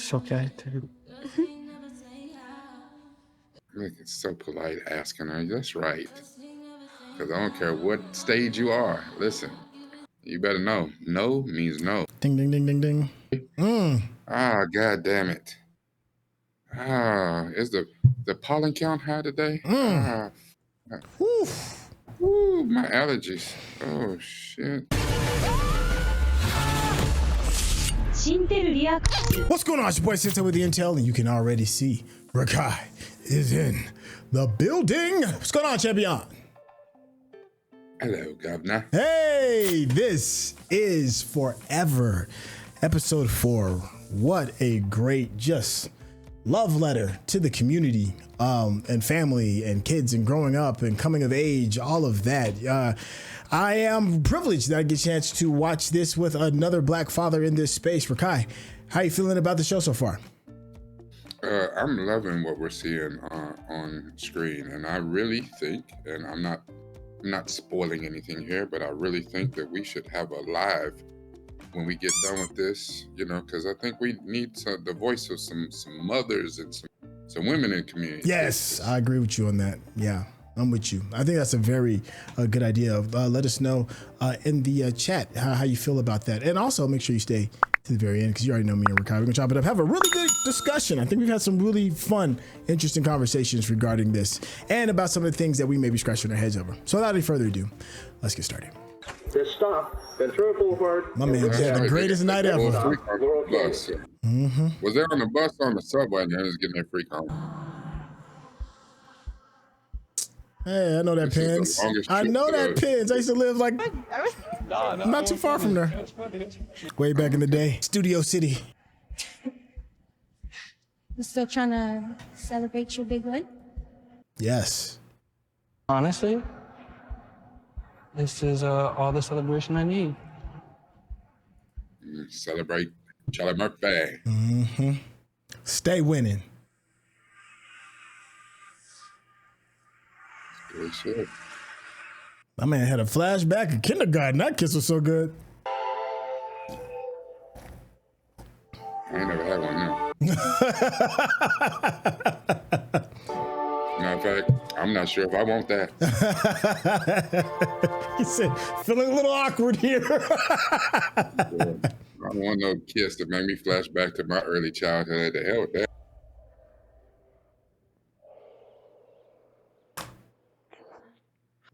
It's okay, dude. Look, it's so polite asking her. That's right. Because I don't care what stage you are. Listen, you better know. No means no. Ding, ding, ding, ding, ding. Ah, God damn it. Ah, is the pollen count high today? Ooh, my allergies. Oh, shit. What's going on? It's your boy Syntell with the Intel, and you can already see Rekkai is in the building. What's going on, champion? Hello, governor. Hey, this is Forever, episode 4. What a great, just love letter to the community, and family and kids and growing up and coming of age, all of that. I am privileged that I get a chance to watch this with another black father in this space. Rekkai, how are you feeling about the show so far? I'm loving what we're seeing on screen, and I really think, and I'm not spoiling anything here, but I really think that we should have a live when we get done with this, you know, because I think we need the voice of some mothers and some women in the community. Yes, I agree with you on that. Yeah, I'm with you. I think that's a very good idea. Let us know in the chat how you feel about that. And also make sure you stay to the very end because you already know me and Rekkai. We're going to chop it up. Have a really good discussion. I think we've had some really fun, interesting conversations regarding this and about some of the things that we may be scratching our heads over. So without any further ado, let's get started. Just stop. Ventura Boulevard. My man had the greatest night ever. Was there on the bus or on the subway and then was getting their free call? Hey, I know that Pins. I know that Pins. I used to live like not too far from there. Way back in the day. Studio City. You still trying to celebrate your big win? Yes. Honestly, this is all the celebration I need. Celebrate Charlie Murphy. Mm-hmm. Stay winning. Good shit. My man had a flashback in kindergarten. That kiss was so good. I ain't never had one now. Matter of fact, I'm not sure if I want that. He said, feeling a little awkward here. I don't want no kiss that made me flash back to my early childhood. The hell with that.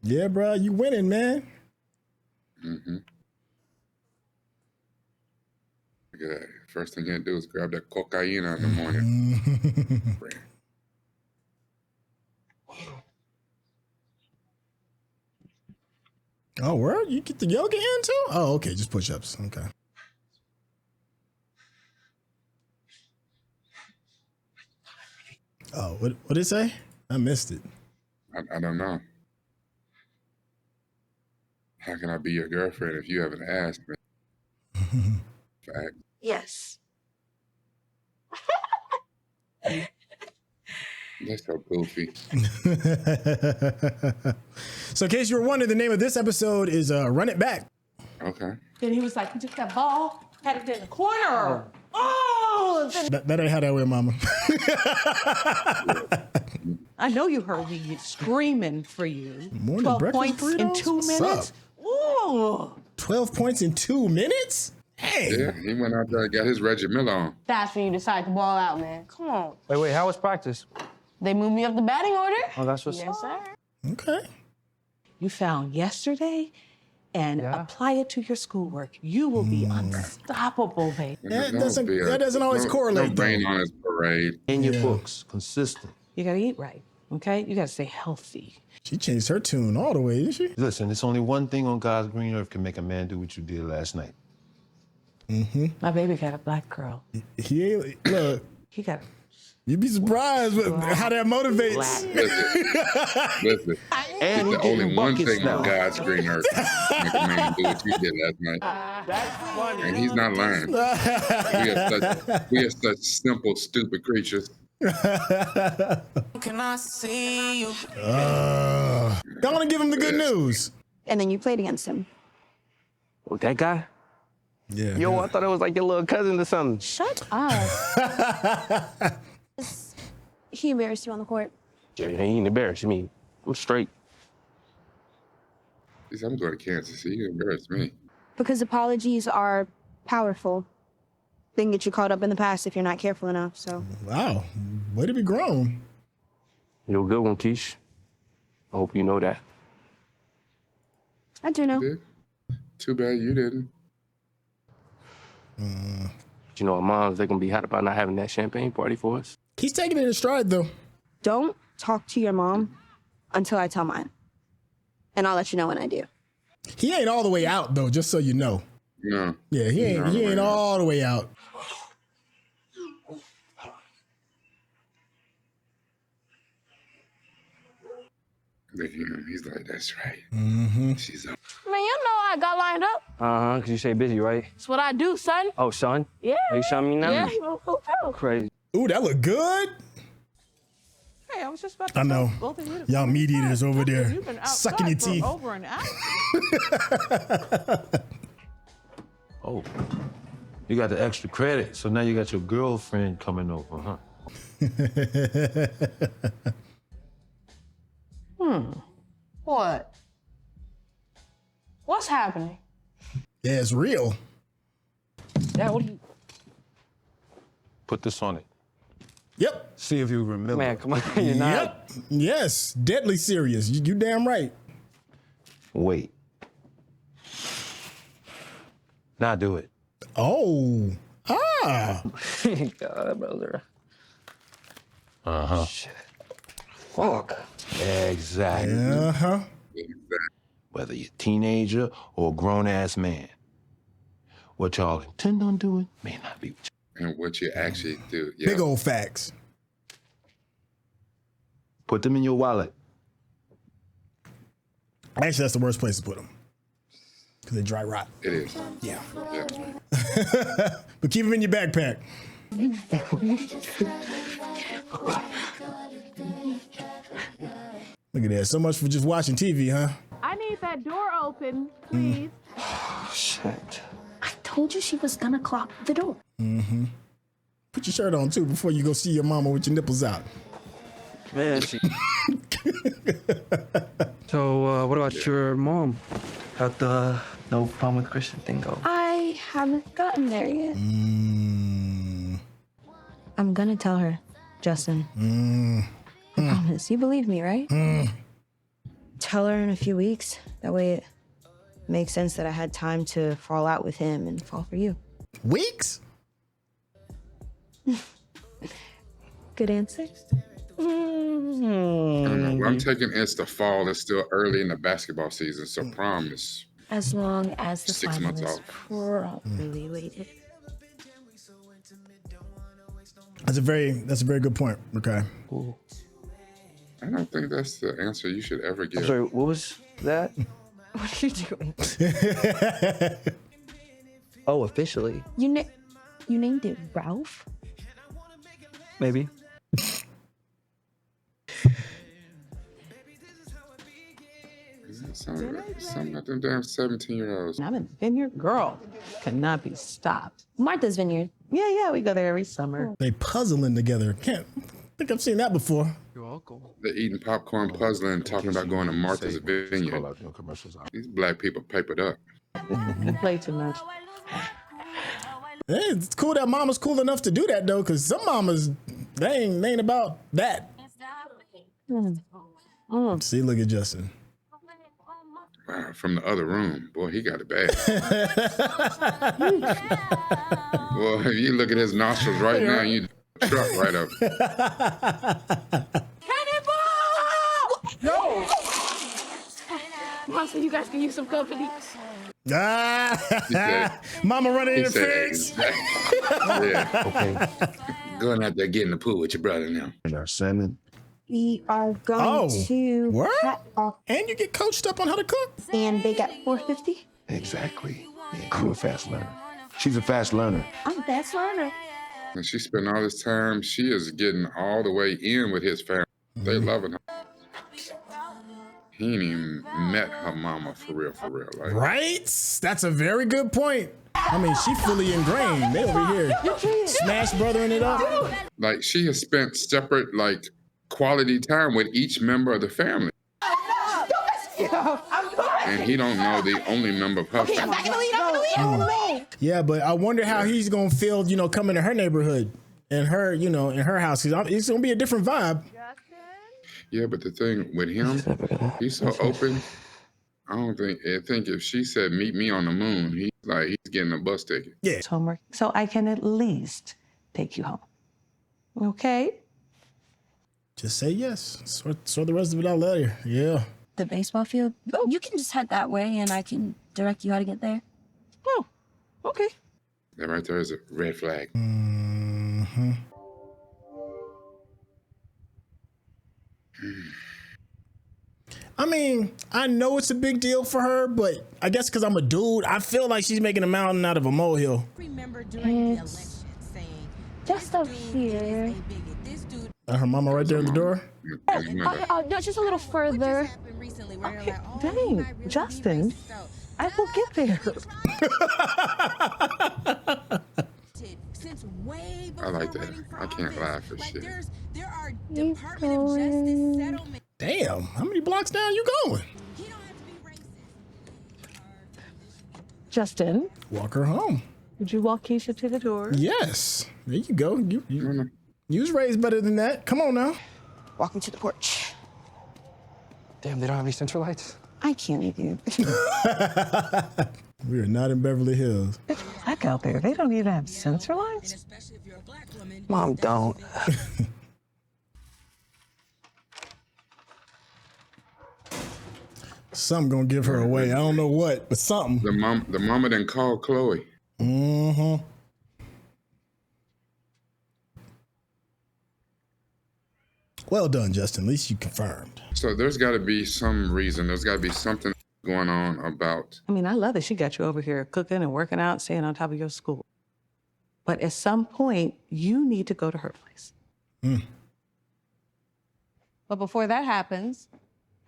Yeah, bro, you winning, man. Mm-hmm. Look at that. First thing you gotta do is grab that cocaine in the morning. Oh, where? You get the yoga in too? Oh, okay, just push-ups. Okay. Oh, what did it say? I missed it. I don't know. How can I be your girlfriend if you haven't asked me? Fact. Yes. That's so goofy. So in case you were wondering, the name of this episode is Run It Back. Okay. Then he was like, he took that ball, had it in the corner. Oh! That ain't how that went, mama. I know you heard me screaming for you. Morning 12 breakfast points burritos? in 2 What's minutes. Ooh. 12 points in 2 minutes? Hey. Yeah, he went out there and got his Reggie Miller on. That's when you decide to ball out, man. Come on. Wait, how was practice? They moved me up the batting order. Oh, that's what's Yes, sir. Okay. You found yesterday and apply it to your schoolwork. You will be unstoppable, babe. That doesn't always correlate, no rain though. on his parade. In your books, consistent. You gotta eat right, okay? You gotta stay healthy. She changed her tune all the way, didn't she? Listen, it's only one thing on God's green earth can make a man do what you did last night. Mm-hmm. My baby got a black girl. Look, He got you'd be surprised with how that motivates. Listen. And It's the only one thing now. on God's green earth make a man do what you did last night. That's funny. And he's not lying. We are such simple, stupid creatures. Can I see you? Don't want to give him the good news. And then you played against him. Oh, that guy? Yeah. Yo, I thought it was like your little cousin or something. Shut up. He embarrassed you on the court. Yeah, he ain't embarrassed me. I'm straight. He said, I'm going to Kansas City. You embarrassed me. Because apologies are powerful. They can get you caught up in the past if you're not careful enough, so. Wow. Way to be grown. You're a good one, Keish. I hope you know that. I do know. You did? Too bad you didn't. You know, our moms, they're gonna be hot about not having that champagne party for us. He's taking it in stride, though. Don't talk to your mom until I tell mine. And I'll let you know when I do. He ain't all the way out, though, just so you know. No. Yeah, he ain't all the way out. Look at him. He's like, that's right. She's up. Man, you know I got lined up. Uh-huh, because you say busy, right? That's what I do, son. Oh, son? Yeah. Are you showing me now? Yeah, you know, Crazy. Ooh, that look good. Hey, I was just about to I know. tell both of you to Y'all come meat inside. eaters over there You've been sucking your outside for teeth. over an hour. Oh, you got the extra credit, so now you got your girlfriend coming over, huh? What? What's happening? Yeah, it's real. Dad, what are you... Put this on it. Yep. See if you remember. Man, come on, you're not. Yep. Yes. Deadly serious. You damn right. Wait. Now do it. Oh. Ah. God, brother. Uh-huh. Shit. Fuck. Exactly. Uh-huh. Whether you're a teenager or a grown-ass man. What y'all intend on doing may not be what you. And what you actually do. Yeah. Big old facts. Put them in your wallet. Actually, that's the worst place to put them. Because they dry rot. It is. Yeah. Yeah. But keep them in your backpack. Look at that. So much for just watching TV, huh? I need that door open, please. Shit. I told you she was gonna clock the door. Put your shirt on, too, before you go see your mama with your nipples out. Man, she... So, what about your mom? How'd the no problem with Christian thing go? I haven't gotten there yet. I'm gonna tell her, Justin. I promise. You believe me, right? Tell her in a few weeks. That way it makes sense that I had time to fall out with him and fall for you. Weeks? Good answer. I don't know. What I'm taking is the fall. It's still early in the basketball season, so prom is As long as the 6 final months is off. properly weighted. That's a very good point, okay. I don't think that's the answer you should ever give. Sorry, what was that? What are you doing? Oh, officially? You named it Ralph? Maybe. Something about them damn 17-year-olds. I'm in Vineyard, girl. Cannot be stopped. Martha's Vineyard. Yeah, we go there every summer. They puzzling together. Can't think I've seen that before. You're welcome. They're eating popcorn, puzzling, talking about going to Martha's Vineyard. Call out your commercials out. These black people papered up. You play too much. Hey, it's cool that mama's cool enough to do that, though, because some mamas, they ain't about that. See, look at Justin. Wow, from the other room. Boy, he got it bad. Well, if you look at his nostrils right now, you truck right up. No! Mom said you guys can use some company. Ah, mama running in the fence. Yeah. Okay. Going out there getting the pool with your brother now. And our salmon. We are going to word? cut off And you get coached up on how to cook. and bake at 450. Exactly. Yeah, you're a fast learner. She's a fast learner. I'm a fast learner. And she spent all this time, she is getting all the way in with his family. They loving her. he ain't even met her mama for real, like. Right? That's a very good point. I mean, she fully ingrained. They over here smash brothering it up. Like, she has spent separate, like, quality time with each member of the family. And he don't know the only member of her family. Yeah, but I wonder how he's gonna feel, you know, coming to her neighborhood and her, you know, in her house. It's gonna be a different vibe. Yeah, but the thing with him, he's so open. I think if she said meet me on the moon, he's getting a bus ticket. Yeah. Homework, so I can at least take you home. Okay? Just say yes. Sort the rest of it out later. Yeah. The baseball field? Oh, you can just head that way and I can direct you how to get there. Oh, okay. That right there is a red flag. Mm-hmm. I mean, I know it's a big deal for her, but I guess because I'm a dude, I feel like she's making a mountain out of a molehill. Remember during the election saying, just up here. Her mama right there at the door? No, just a little further. Okay. Dang, Justin, I will get there. I like that. I can't laugh for shit. There are Department of Justice settlements. Damn, how many blocks down you going? Justin. Walk her home. Would you walk Keisha to the door? Yes. There you go. You was raised better than that. Come on now. Walk me to the porch. Damn, they don't have any central lights? I can't leave you. We are not in Beverly Hills. It's black out there. They don't even have sensor lights. Mom, don't. Something gonna give her away. I don't know what, but something. The mama done called Chloe. Mm-hmm. Well done, Justin. At least you confirmed. So there's got to be some reason. There's got to be something going on about. I mean, I love that she got you over here cooking and working out, staying on top of your school. But at some point, you need to go to her place. Mm. But before that happens,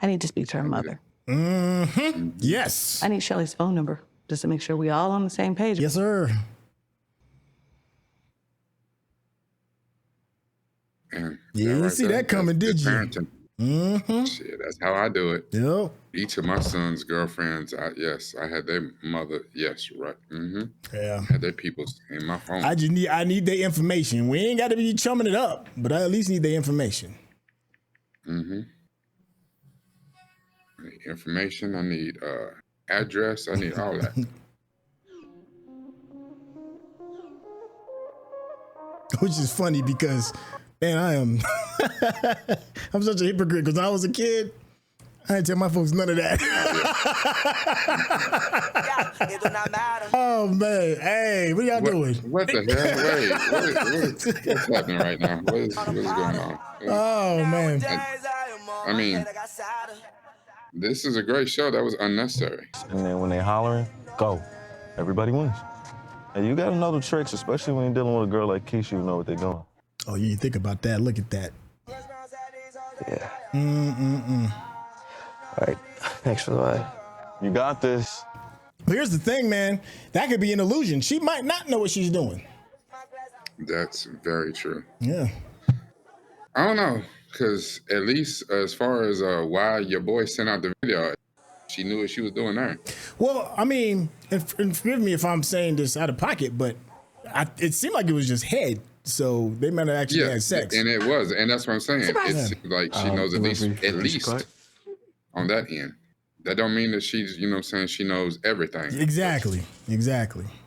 I need to speak to her mother. Mm-hmm. Yes. I need Shelly's phone number just to make sure we all on the same page. Yes, sir. And you didn't see that coming, did you? Mm-hmm. Shit, that's how I do it. Yep. Each of my son's girlfriends, I had their mother. Yes, right. Mm-hmm. Yeah. I had their peoples in my phone. I need their information. We ain't got to be chumming it up, but I at least need their information. Mm-hmm. I need information. I need address. I need all that. Which is funny because, man, I'm such a hypocrite because when I was a kid, I didn't tell my folks none of that. Oh, man. Hey, what y'all doing? What the hell? Wait, what's happening right now? What is going on? Oh, man. I mean, this is a great show. That was unnecessary. And then when they hollering, go. Everybody wins. And you gotta know the tricks, especially when you're dealing with a girl like Keisha, you know what they're doing. Oh, you think about that. Look at that. Yeah. All right. Thanks for the ride. You got this. Here's the thing, man. That could be an illusion. She might not know what she's doing. That's very true. Yeah. I don't know, because at least as far as why your boy sent out the video, she knew what she was doing there. Well, I mean, and forgive me if I'm saying this out of pocket, but it seemed like it was just head. So they might have actually had sex. And it was. And that's what I'm saying. It's like she knows at least on that end. That don't mean that she's, you know what I'm saying, she knows everything. Exactly.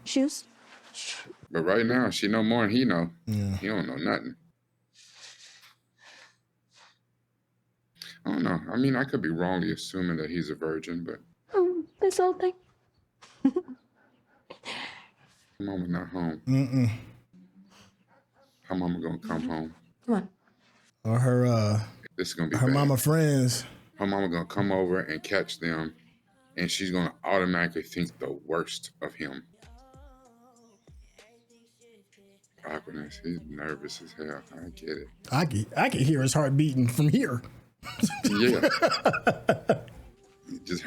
Shoes? But right now, she know more than he know. Yeah. He don't know nothing. I don't know. I mean, I could be wrongly assuming that he's a virgin, but This whole thing. mama's not home. Mm-mm. Her mama gonna come home. Come on. Or her This is gonna be her bad. mama friends. Her mama gonna come over and catch them, and she's gonna automatically think the worst of him. Awkwardness. He's nervous as hell. I get it. I can hear his heart beating from here. Yeah.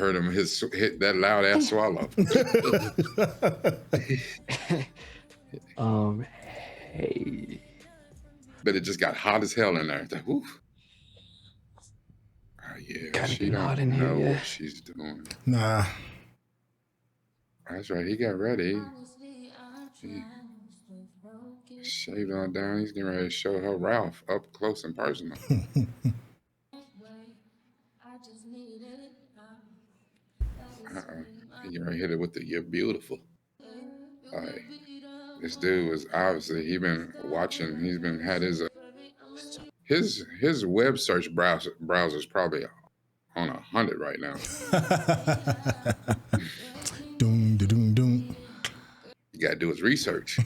heard him hit that loud ass swallow. Hey. But it just got hot as hell in there. It's like, oof. Oh, yeah, Kinda she getting hot don't in here, know yeah. what she's doing. Nah. That's right. He got ready. He shaved on down. He's getting ready to show her Ralph up close and personal. He getting ready to hit it with the "You're beautiful." Like, this dude was obviously he been watching. He's been had his web search browser's probably on 100 right now. Doom, doom, doom. You gotta do his research.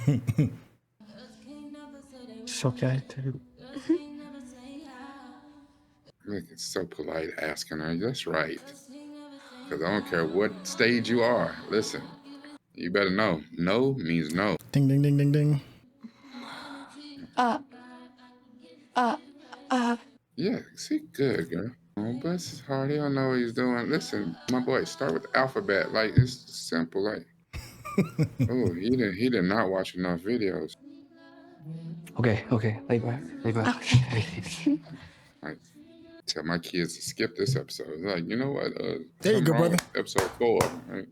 It's okay, dude. Look, it's so polite asking her. That's right. Because I don't care what stage you are. Listen, you better know. No means no. Ding, ding, ding, ding, ding. Yeah, see, good girl. Oh, bless his heart. He don't know what he's doing. Listen, my boy, start with the alphabet. Like, it's simple. Like, oh, he did not watch enough videos. Okay, lay back. Okay. Like, tell my kids to skip this episode. It's like, you know what? There you go, brother. Episode 4. Right?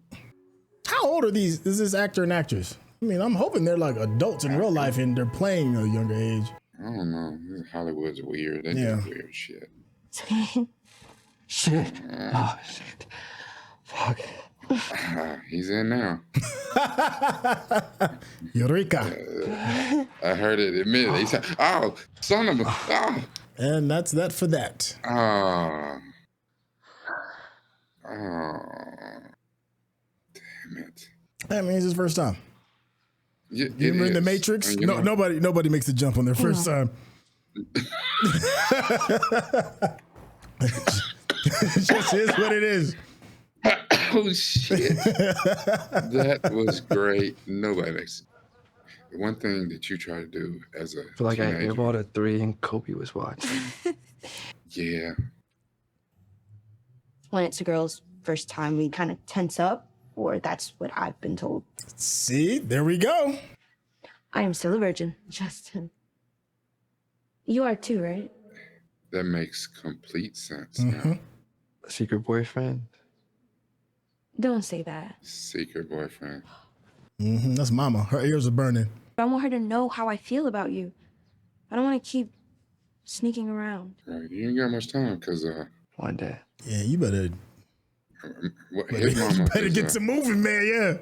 How old are is this actor and actress? I mean, I'm hoping they're like adults in real life and they're playing a younger age. I don't know. Hollywood's weird. They do weird shit. Shit. Oh, shit. Fuck. He's in now. Eureka. I heard it immediately. He said, oh, son of a... Oh. And that's that for that. Oh. Damn it. I mean, it's his first time. Yeah, you remember in The Matrix? No, nobody makes the jump on their first time. It just is what it is. Oh, shit. That was great. Nobody makes it. The one thing that you try to do as a I feel like teenager, I airballed a 3 and Kobe was watching. Yeah. When it's a girl's first time, we kind of tense up, or that's what I've been told. See, there we go. I am still a virgin, Justin. You are too, right? That makes complete sense now. Secret boyfriend? Don't say that. Secret boyfriend. That's mama. Her ears are burning. I want her to know how I feel about you. I don't want to keep sneaking around. Right. You ain't got much time because one day. Yeah, you better. His mama You better is, get to moving, man. Yeah.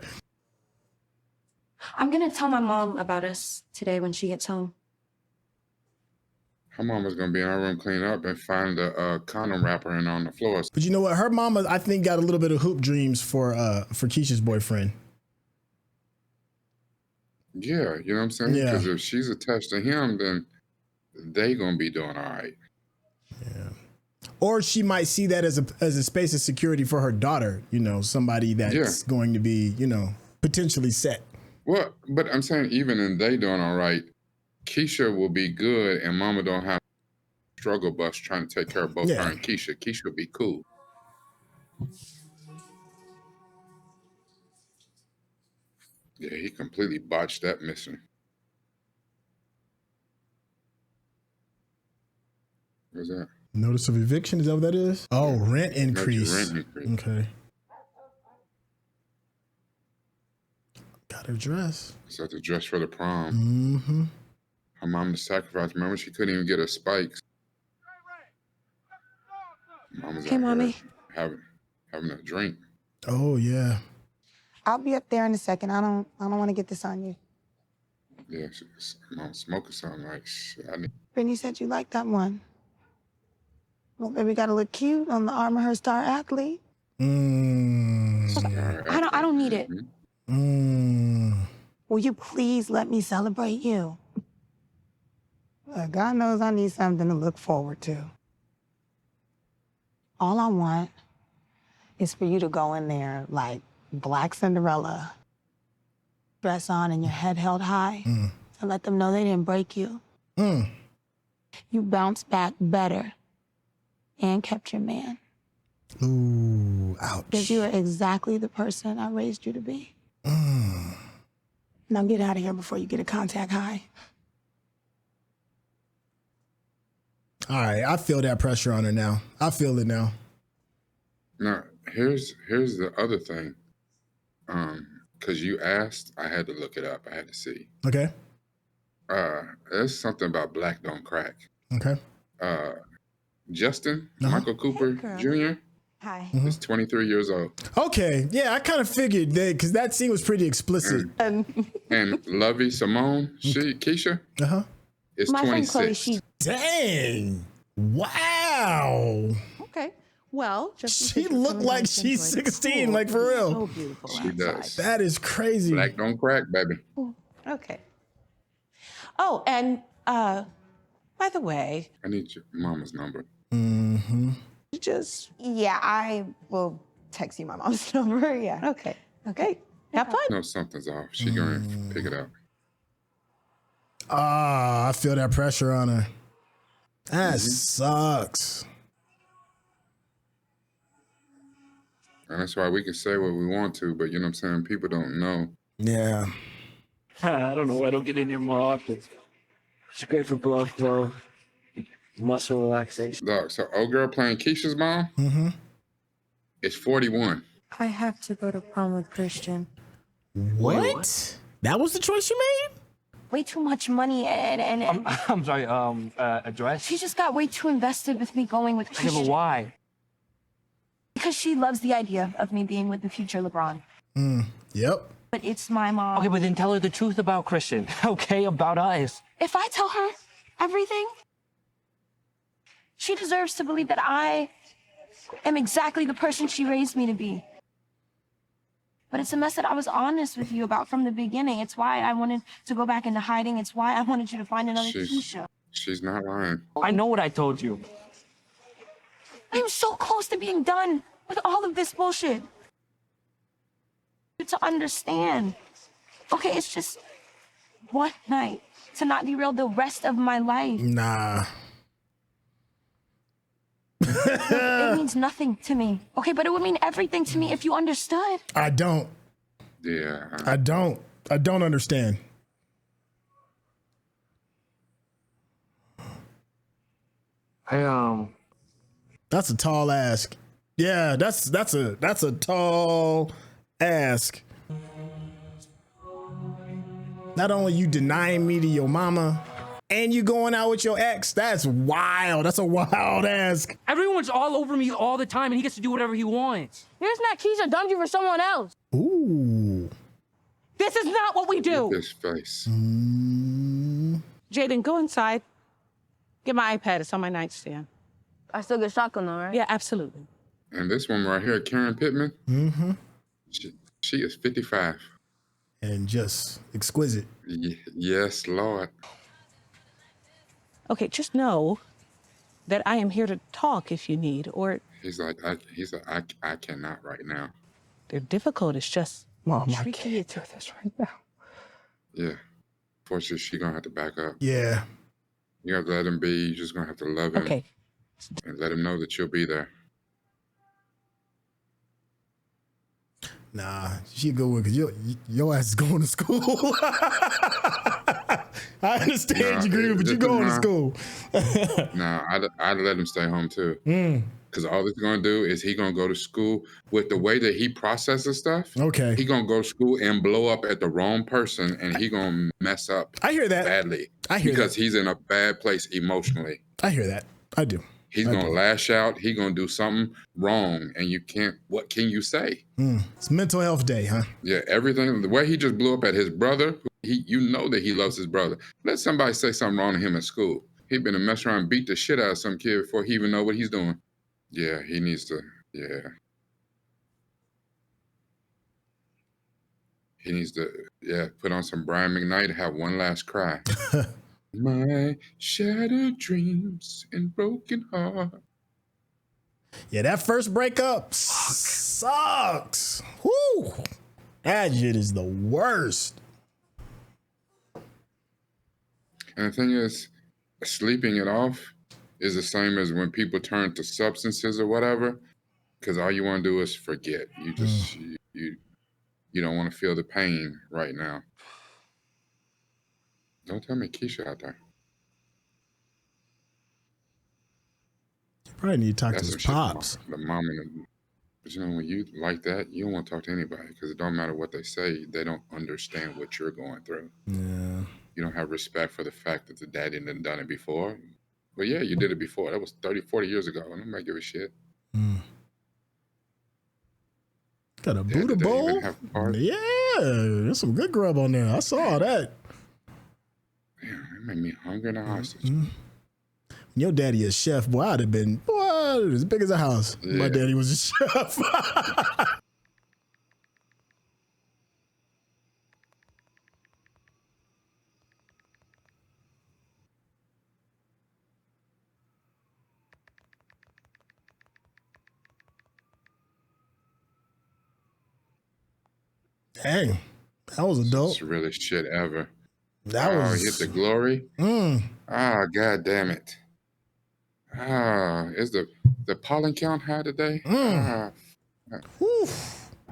I'm gonna tell my mom about us today when she gets home. her mama's gonna be in our room cleaning up and find the condom wrapper and on the floor. But you know what? Her mama, I think, got a little bit of hoop dreams for Keisha's boyfriend. Yeah, you know what I'm saying? Yeah. Because if she's attached to him, then they gonna be doing all right. Yeah. Or she might see that as a space of security for her daughter. You know, somebody that's going to be, you know, potentially set. Well, but I'm saying even in they doing all right, Keisha will be good, and Mama don't have struggle bus trying to take care of both her and Keisha. Keisha will be cool. Yeah, he completely botched that mission. What's that? Notice of eviction, is that what that is? Oh, rent increase. Rent increase. Okay. Got her dress. So the dress for the prom. Mm-hmm. Her mom to sacrifice. Remember, she couldn't even get her spikes. Mama's Hey, Mommy. Having a drink. Oh yeah. I'll be up there in a second. I don't want to get this on you. Yeah, Mom smoking something like shit. Brittany said you liked that one. Well, baby, gotta look cute on the arm of her star athlete. I don't need it. Will you please let me celebrate you? God knows I need something to look forward to. All I want is for you to go in there like Black Cinderella, dress on and your head held high, and let them know they didn't break you. You bounced back better and kept your man. Ooh, ouch. Because you are exactly the person I raised you to be. Now get out of here before you get a contact high. All right, I feel that pressure on her now. I feel it now. Now, here's the other thing. Because you asked, I had to look it up. I had to see. Okay. There's something about black don't crack. Okay. Justin, Michael Cooper Jr. Hi. is 23 years old. Okay, yeah, I kind of figured that because that scene was pretty explicit. And Lovie, Simone, Keisha, is My friend 26. Chloe, she Dang. Wow. Okay. Well, just She looked like she's 16, like for real. So beautiful. She does. That is crazy. Black don't crack, baby. Okay. Oh, and by the way, I need your mama's number. Mm-hmm. Yeah, I will text you my mom's number. Yeah. Okay. Okay. Have fun. No, something's off. She gonna pick it up. Ah, I feel that pressure on her. That sucks. And that's why we can say what we want to, but you know what I'm saying? People don't know. Yeah. I don't know why I don't get in here more often. It's great for blood flow, muscle relaxation. Dog, so old girl playing Keisha's mom is 41. I have to go to prom with Christian. What? That was the choice you made? Way too much money and I'm sorry, address? she just got way too invested with me going with Yeah, Christian. but why? Because she loves the idea of me being with the future LeBron. Yep. But it's my mom. Okay, but then tell her the truth about Christian, okay? About us. If I tell her everything, she deserves to believe that I am exactly the person she raised me to be. But it's a mess that I was honest with you about from the beginning. It's why I wanted to go back into hiding. It's why I wanted you to find another Keisha. She's not lying. I know what I told you. I'm so close to being done with all of this bullshit. To understand. Okay, it's just one night to not derail the rest of my life. Nah. It means nothing to me. Okay, but it would mean everything to me if you understood. I don't. Yeah. I don't understand. That's a tall ask. Yeah, that's a tall ask. Not only you denying me to your mama, and you going out with your ex. That's wild. That's a wild ask. Everyone's all over me all the time, and he gets to do whatever he wants. Here's not Keisha dumped you for someone else. Ooh. This is not what we do. This face. Jaden, go inside. Get my iPad. It's on my nightstand. I still get shotgun though, right? Yeah, absolutely. And this one right here, Karen Pittman, she is 55. And just exquisite. Yes, Lord. Okay, just know that I am here to talk if you need, or He's like, I cannot right now. they're difficult. It's just Mom, I tricky. can't do this right now. Yeah. Fortunately, she gonna have to back up. Yeah. You have to let him be. You're just gonna have to love him. Okay. And let him know that you'll be there. Nah, she a good one because your ass is going to school. I understand you agree, but you going to school. Nah, I'd let him stay home too. Because all he's gonna do is he gonna go to school with the way that he processes stuff. Okay. He gonna go to school and blow up at the wrong person, and he gonna mess up. I hear that badly. I hear because that. he's in a bad place emotionally. I hear that. I do. He's gonna lash out. He's gonna do something wrong, and you can't. What can you say? It's mental health day, huh? Yeah, everything. The way he just blew up at his brother. You know that he loves his brother. Let somebody say something wrong to him at school. He'd been to mess around and beat the shit out of some kid before he even know what he's doing. Yeah, he needs to. Yeah. He needs to, put on some Brian McKnight and have one last cry. My shattered dreams and broken heart. Yeah, that first breakup sucks. Woo! That shit is the worst. And the thing is, sleeping it off is the same as when people turn to substances or whatever. Because all you want to do is forget. You just you don't want to feel the pain right now. Don't tell me Keisha out there. You probably need to talk to his pops. The mom and the, but you know, when you like that, you don't want to talk to anybody because it don't matter what they say. They don't understand what you're going through. Yeah. You don't have respect for the fact that the daddy done done it before. But yeah, you did it before. That was 30, 40 years ago. Nobody give a shit. Got a Buddha bowl? Yeah, there's some good grub on there. I saw that. Damn, it made me hungry and a hostage. Your daddy a chef, boy, I'd have been, boy, as big as a house. Yeah. My daddy was a chef. Dang, that was adult. It's the realest shit ever. That was hit the glory. God damn it. Is the pollen count high today? My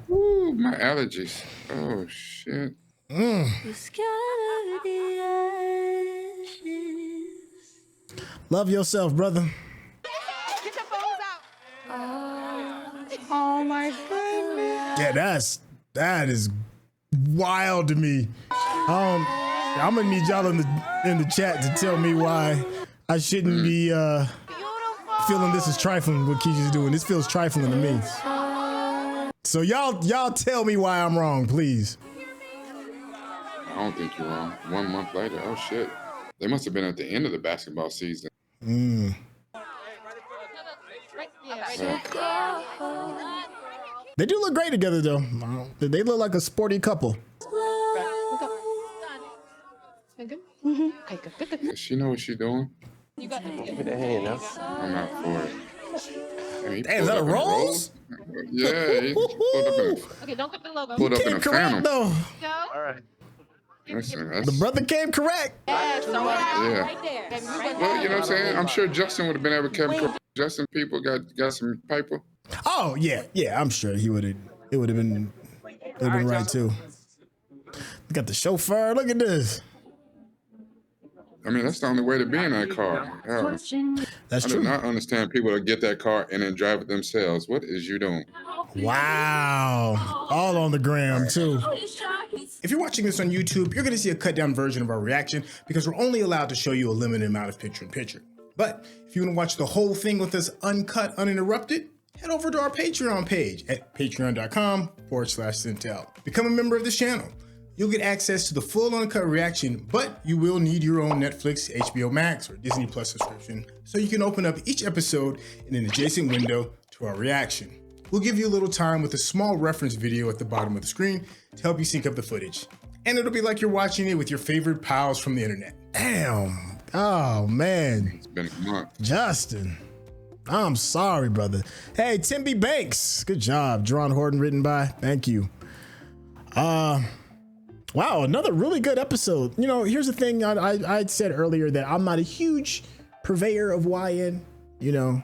allergies. Oh shit. Love yourself, brother. Get your phones out. Oh my goodness. Yeah, that is wild to me. I'm gonna need y'all in the chat to tell me why I shouldn't be feeling this is trifling what Keisha's doing. This feels trifling to me. So y'all tell me why I'm wrong, please. I don't think you're wrong. 1 month later, oh shit. They must have been at the end of the basketball season. They do look great together, though. They look like a sporty couple. Does she know what she's doing? Give it a hand now. I'm not for it. Damn, is that a Rolls? Yeah, he pulled up in Okay, don't put the logo. Pulled up in a Phantom. Though. All right. Listen, The brother came correct. Yeah. Well, you know what I'm saying? I'm sure Justin would have been able to come correct. Justin people got some paper. Oh yeah, I'm sure he would have. It would have been right too. We got the chauffeur. Look at this. I mean, that's the only way to be in that car. Hell, That's I true. do not understand people that get that car and then drive it themselves. What is you doing? Wow. All on the gram too. If you're watching this on YouTube, you're going to see a cut down version of our reaction because we're only allowed to show you a limited amount of picture-in-picture. But if you want to watch the whole thing with us uncut, uninterrupted, head over to our Patreon page at patreon.com/Syntell. Become a member of this channel. You'll get access to the full uncut reaction, but you will need your own Netflix, HBO Max, or Disney Plus subscription so you can open up each episode in an adjacent window to our reaction. We'll give you a little time with a small reference video at the bottom of the screen to help you sync up the footage. And it'll be like you're watching it with your favorite pals from the internet. Damn. Oh, man. It's been a month. Justin. I'm sorry, brother. Hey, Timby Banks. Good job. Drawn Horton written by. Thank you. Wow, another really good episode. You know, here's the thing. I said earlier that I'm not a huge purveyor of YN, you know.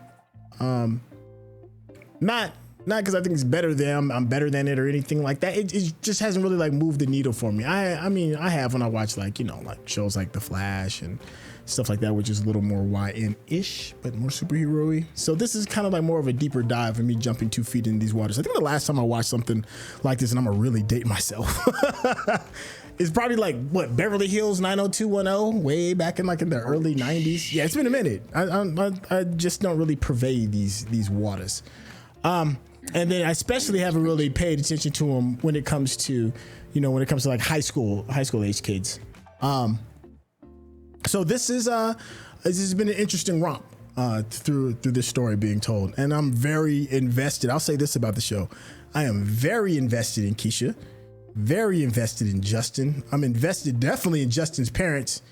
Not because I think it's better than I'm better than it or anything like that. It just hasn't really like moved the needle for me. I mean, I have when I watch like, you know, like shows like The Flash and stuff like that, which is a little more YN-ish, but more superhero-y. So this is kind of like more of a deeper dive for me jumping 2 feet in these waters. I think the last time I watched something like this, and I'm gonna really date myself, it's probably like what, Beverly Hills 90210, way back in like in the early 90s. Yeah, it's been a minute. I just don't really purvey these waters. And then I especially haven't really paid attention to them when it comes to, you know, when it comes to like high school age kids. So this has been an interesting romp through this story being told, and I'm very invested. I'll say this about the show: I am very invested in Keisha, very invested in Justin. I'm invested definitely in Justin's parents.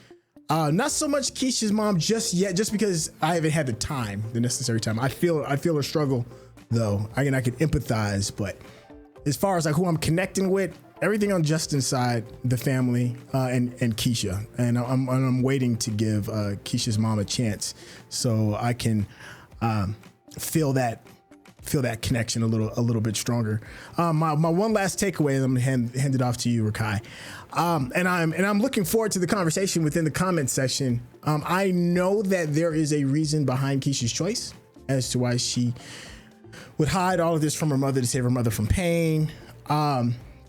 Not so much Keisha's mom just yet, just because I haven't had the necessary time. I feel her struggle though. I can empathize, but as far as like who I'm connecting with, everything on Justin's side, the family, and Keisha, and I'm waiting to give Keisha's mom a chance so I can feel that feel that connection a little bit stronger. My one last takeaway, and I'm gonna hand it off to you, Rekkai. And I'm looking forward to the conversation within the comment section. I know that there is a reason behind Keisha's choice as to why she would hide all of this from her mother to save her mother from pain.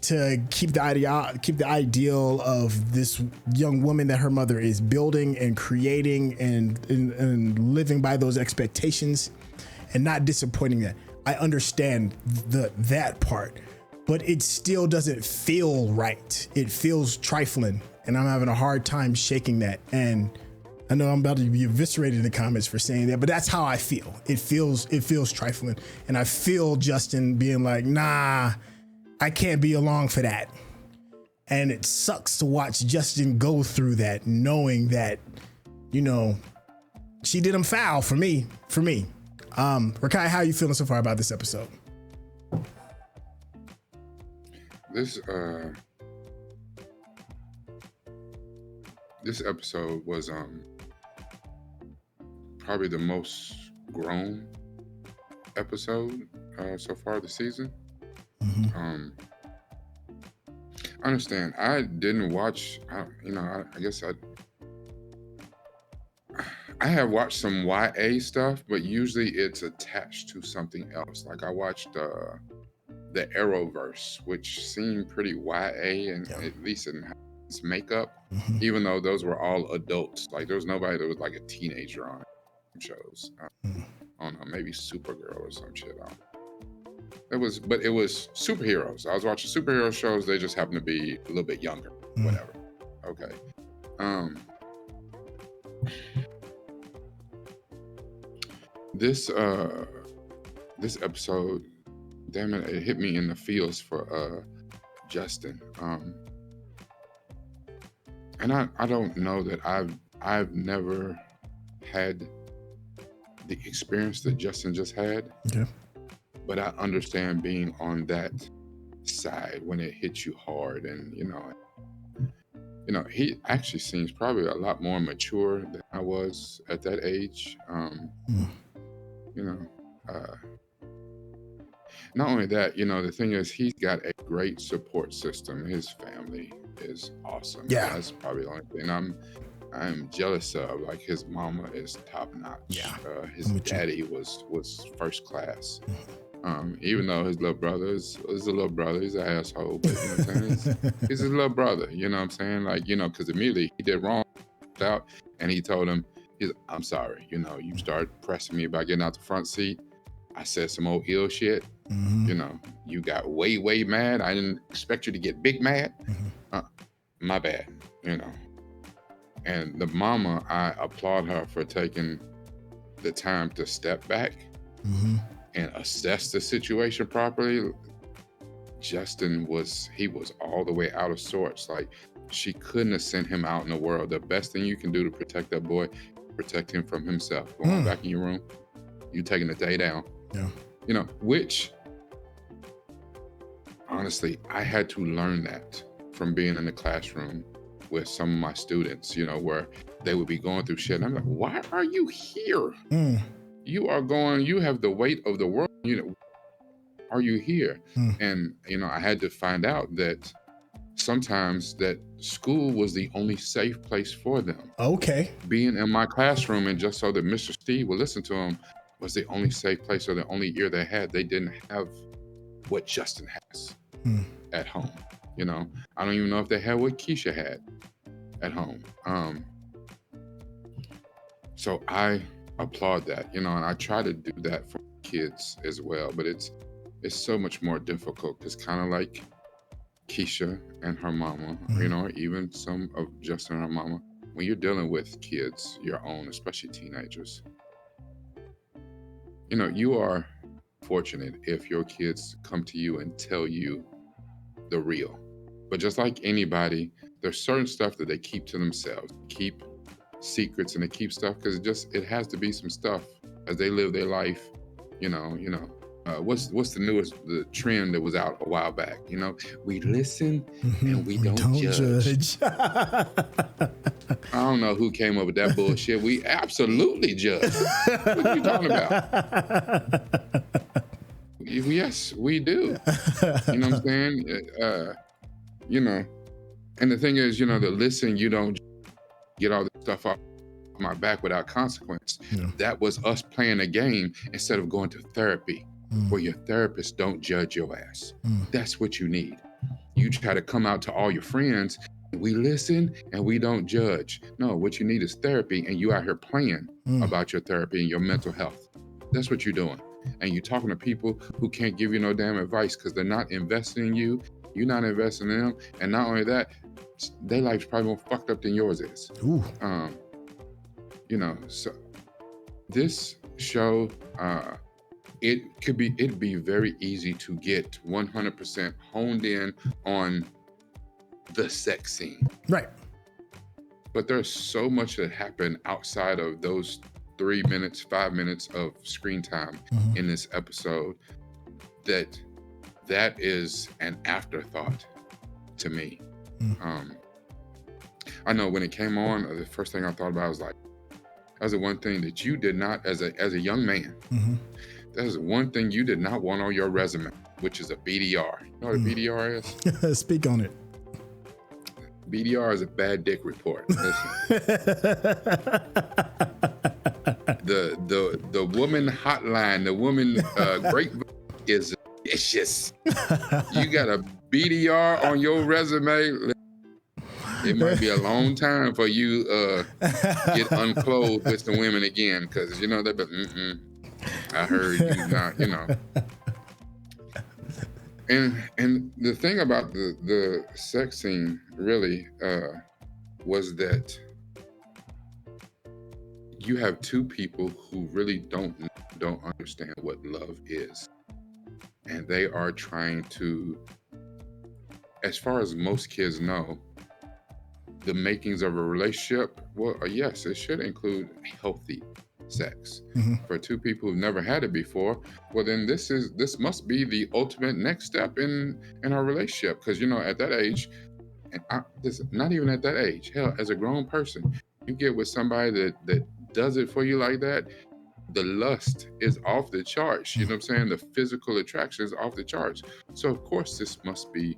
To keep the ideal of this young woman that her mother is building and creating and living by those expectations and not disappointing that. I understand that part, but it still doesn't feel right. It feels trifling, and I'm having a hard time shaking that. And I know I'm about to be eviscerated in the comments for saying that, but that's how I feel. It feels trifling, and I feel Justin being like, nah, I can't be along for that. And it sucks to watch Justin go through that, knowing that, you know, she did him foul for me. Rekkai, how are you feeling so far about this episode? This episode was probably the most grown episode so far this season. I understand. I didn't watch. I guess I have watched some YA stuff, but usually it's attached to something else. Like I watched the Arrowverse, which seemed pretty YA, and at least in its makeup, even though those were all adults. Like there was nobody that was like a teenager on shows. I don't know, maybe Supergirl or some shit. It was superheroes. I was watching superhero shows. They just happen to be a little bit younger, whatever. Okay. This episode, damn it hit me in the feels for Justin. And I don't know that I've never had the experience that Justin just had. Okay. But I understand being on that side when it hits you hard, and you know, he actually seems probably a lot more mature than I was at that age. Not only that, you know, the thing is he's got a great support system. His family is awesome. Yeah, that's probably the only thing I'm jealous of. Like his mama is top notch. Yeah, his daddy was first class. Even though his little brother is a little brother, he's an asshole, but you know what I'm saying? He's his little brother, you know what I'm saying? Like, you know, because immediately he did wrong out, and he told him, I'm sorry, you know, you started pressing me about getting out the front seat. I said some old ill shit. You know, you got way, way mad. I didn't expect you to get big mad. My bad, you know. And the mama, I applaud her for taking the time to step back and assess the situation properly. Justin was all the way out of sorts. Like, she couldn't have sent him out in the world. The best thing you can do to protect that boy, protect him from himself. Go on back in your room. You taking the day down. Yeah. You know, which honestly, I had to learn that from being in the classroom with some of my students, you know, where they would be going through shit. And I'm like, why are you here? You have the weight of the world, you know, are you here? And, you know, I had to find out that sometimes that school was the only safe place for them. Okay. Being in my classroom and just so that Mr. Steve would listen to them was the only safe place, or the only ear they had. They didn't have what Justin has at home. You know, I don't even know if they had what Keisha had at home. So I applaud that, you know, and I try to do that for kids as well, but it's so much more difficult because kind of like Keisha and her mama, you know, or even some of Justin and her mama, when you're dealing with kids, your own, especially teenagers, you know, you are fortunate if your kids come to you and tell you the real. But just like anybody, there's certain stuff that they keep to themselves, keep secrets, and they keep stuff because it has to be some stuff as they live their life. You know. What's the trend that was out a while back? You know, we listen and we don't judge. I don't know who came up with that bullshit. We absolutely judge. What are you talking about? Yes, we do. You know what I'm saying? You know, and the thing is, you know, to listen, you don't get all this stuff off my back without consequence. That was us playing a game instead of going to therapy, where your therapist don't judge your ass. That's what you need. You try to come out to all your friends, and we listen and we don't judge. No, what you need is therapy, and you out here playing about your therapy and your mental health. That's what you're doing. And you're talking to people who can't give you no damn advice because they're not investing in you. You're not investing in them. And not only that, their life's probably more fucked up than yours is. Ooh. You know, so this show, it'd be very easy to get 100% honed in on the sex scene. Right. But there's so much that happened outside of those 3 minutes, 5 minutes of screen time in this episode that is an afterthought to me. I know when it came on, the first thing I thought about was like, that was the one thing that you did not, as a young man, that is the one thing you did not want on your resume, which is a BDR. You know what a BDR is? Speak on it. BDR is a bad dick report. Listen. the woman hotline, the woman great is vicious. You got a BDR on your resume. It might be a long time for you get unclothed with the women again, because you know they be I heard you not, you know. And the thing about the sex scene really was that you have two people who really don't understand what love is, and they are trying to, as far as most kids know, the makings of a relationship, well, yes, it should include healthy sex. For two people who've never had it before, well, then this must be the ultimate next step in our relationship. Because, you know, at that age, and not even at that age, hell, as a grown person, you get with somebody that does it for you like that, the lust is off the charts. You know what I'm saying? The physical attraction is off the charts. So of course this must be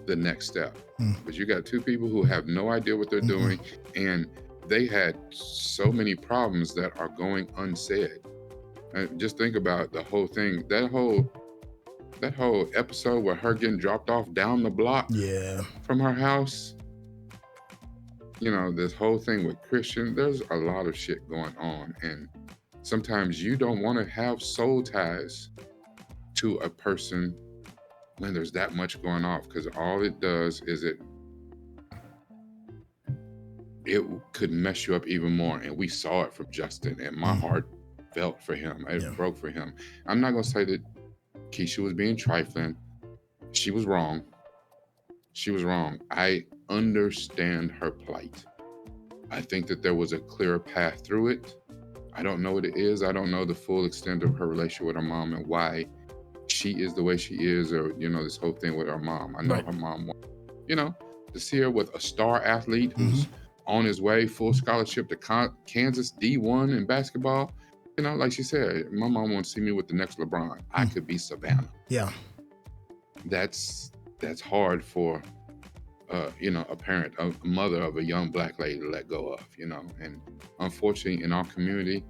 the next step. But you got two people who have no idea what they're doing, and they had so many problems that are going unsaid. And just think about the whole thing, that whole episode where her getting dropped off down the block from her house. You know, this whole thing with Christian, there's a lot of shit going on. And sometimes you don't want to have soul ties to a person when there's that much going off, because all it does is it could mess you up even more. And we saw it from Justin, and my heart felt for him. It broke for him. I'm not going to say that Keisha was being trifling. She was wrong. She was wrong. I understand her plight. I think that there was a clearer path through it. I don't know what it is. I don't know the full extent of her relationship with her mom and why she is the way she is, or, you know, this whole thing with her mom. I know her mom, you know, to see her with a star athlete who's on his way, full scholarship to Kansas D1 in basketball. You know, like she said, my mom wants to see me with the next LeBron. I could be Savannah. Yeah. That's hard for, you know, a parent, a mother of a young black lady to let go of, you know. And unfortunately, in our community,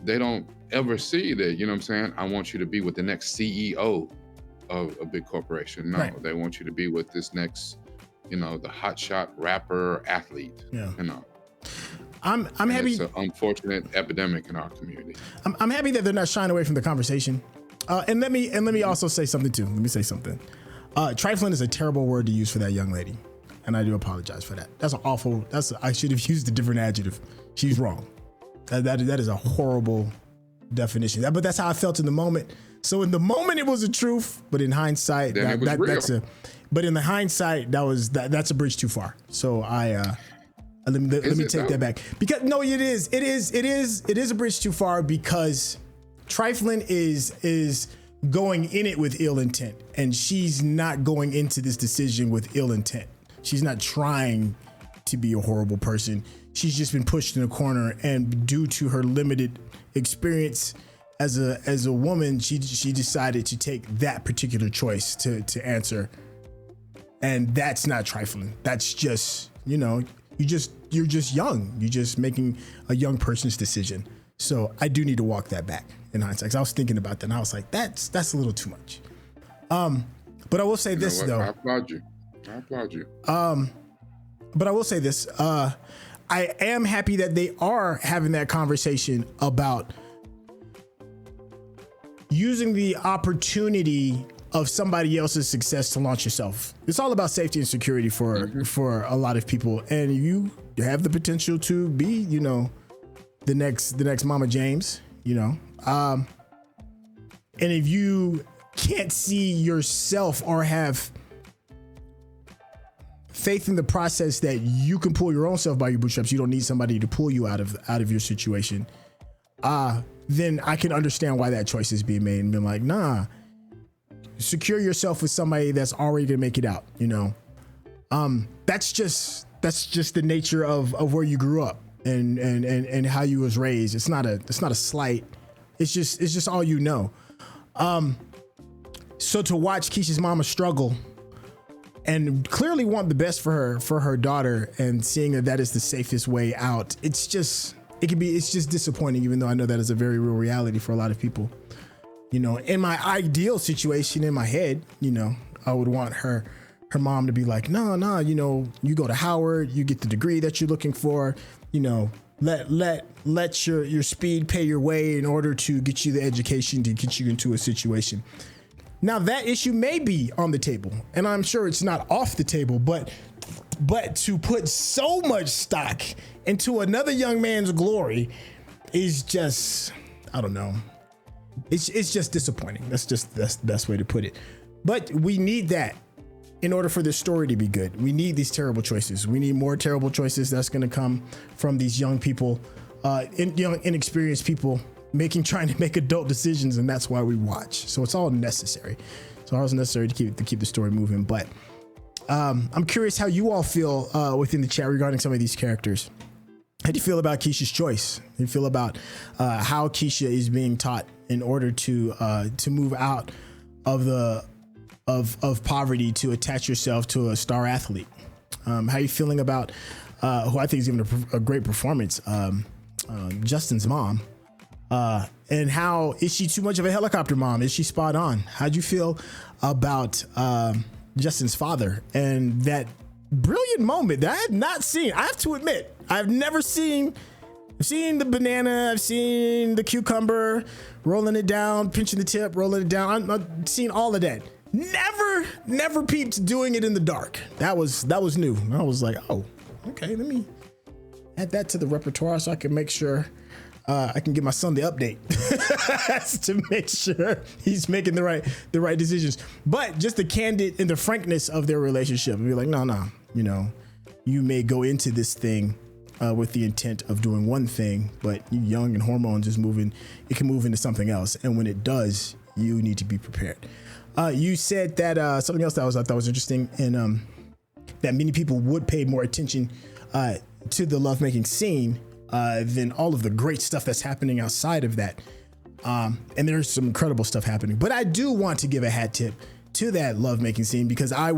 they don't ever see that, you know what I'm saying? I want you to be with the next CEO of a big corporation. No, they want you to be with this next, you know, the hotshot rapper athlete. You know. I'm happy. It's an unfortunate epidemic in our community. I'm happy that they're not shying away from the conversation. And let me also say something too. Let me say something. Trifling is a terrible word to use for that young lady, and I do apologize for that. That's an awful. I should have used a different adjective. She's wrong. That is a horrible definition. But that's how I felt in the moment. So in the moment it was the truth, but in hindsight, that's a bridge too far. So let me take that back, because no, it is a bridge too far, because trifling is going in it with ill intent, and she's not going into this decision with ill intent. She's not trying to be a horrible person. She's just been pushed in a corner, and due to her limited experience as a woman, she decided to take that particular choice to answer, and that's not trifling. That's just, you know, you're just young. You're just making a young person's decision. So I do need to walk that back in hindsight. 'Cause I was thinking about that, and I was like, that's a little too much. But I will say this though. I applaud you. But I will say this. I am happy that they are having that conversation about using the opportunity of somebody else's success to launch yourself. It's all about safety and security for a lot of people, and you have the potential to be, you know, the next Mama James, you know. And if you can't see yourself or have faith in the process that you can pull your own self by your bootstraps, you don't need somebody to pull you out of your situation, then I can understand why that choice is being made and being like, nah, secure yourself with somebody that's already gonna make it out, you know. That's just the nature of where you grew up and how you was raised. It's not a slight. It's just all you know. So to watch Keisha's mama struggle and clearly want the best for her daughter, and seeing that is the safest way out, it's just disappointing, even though I know that is a very real reality for a lot of people. You know, in my ideal situation in my head, you know, I would want her mom to be like, no, you know, you go to Howard, you get the degree that you're looking for, you know, let your speed pay your way in order to get you the education to get you into a situation. Now that issue may be on the table, and I'm sure it's not off the table, but to put so much stock into another young man's glory is just, I don't know. It's just disappointing. That's the best way to put it. But we need that in order for this story to be good. We need these terrible choices. We need more terrible choices that's going to come from these young people, young inexperienced people trying to make adult decisions, and that's why we watch. So it's all necessary. It's always necessary to keep the story moving. But I'm curious how you all feel within the chat regarding some of these characters. How do you feel about Keisha's choice? How do you feel about how Keisha is being taught in order to move out of poverty, to attach yourself to a star athlete? How are you feeling about who I think is giving a great performance, Justin's mom? And how is she too much of a helicopter mom? Is she spot on? How'd you feel about Justin's father and that brilliant moment that I had not seen? I have to admit, I've never seen. I've seen the banana, I've seen the cucumber, rolling it down, pinching the tip, rolling it down. I've seen all of that. Never peeped doing it in the dark. That was new. I was like, oh, okay, let me add that to the repertoire so I can make sure I can give my son the update to make sure he's making the right decisions. But just the candid and the frankness of their relationship, and be like, no, you know, you may go into this thing with the intent of doing one thing, but you're young and hormones is moving. It can move into something else, and when it does, you need to be prepared. You said that something else that I thought was interesting, and that many people would pay more attention to the lovemaking scene than all of the great stuff that's happening outside of that. And there's some incredible stuff happening. But I do want to give a hat tip to that lovemaking scene, because it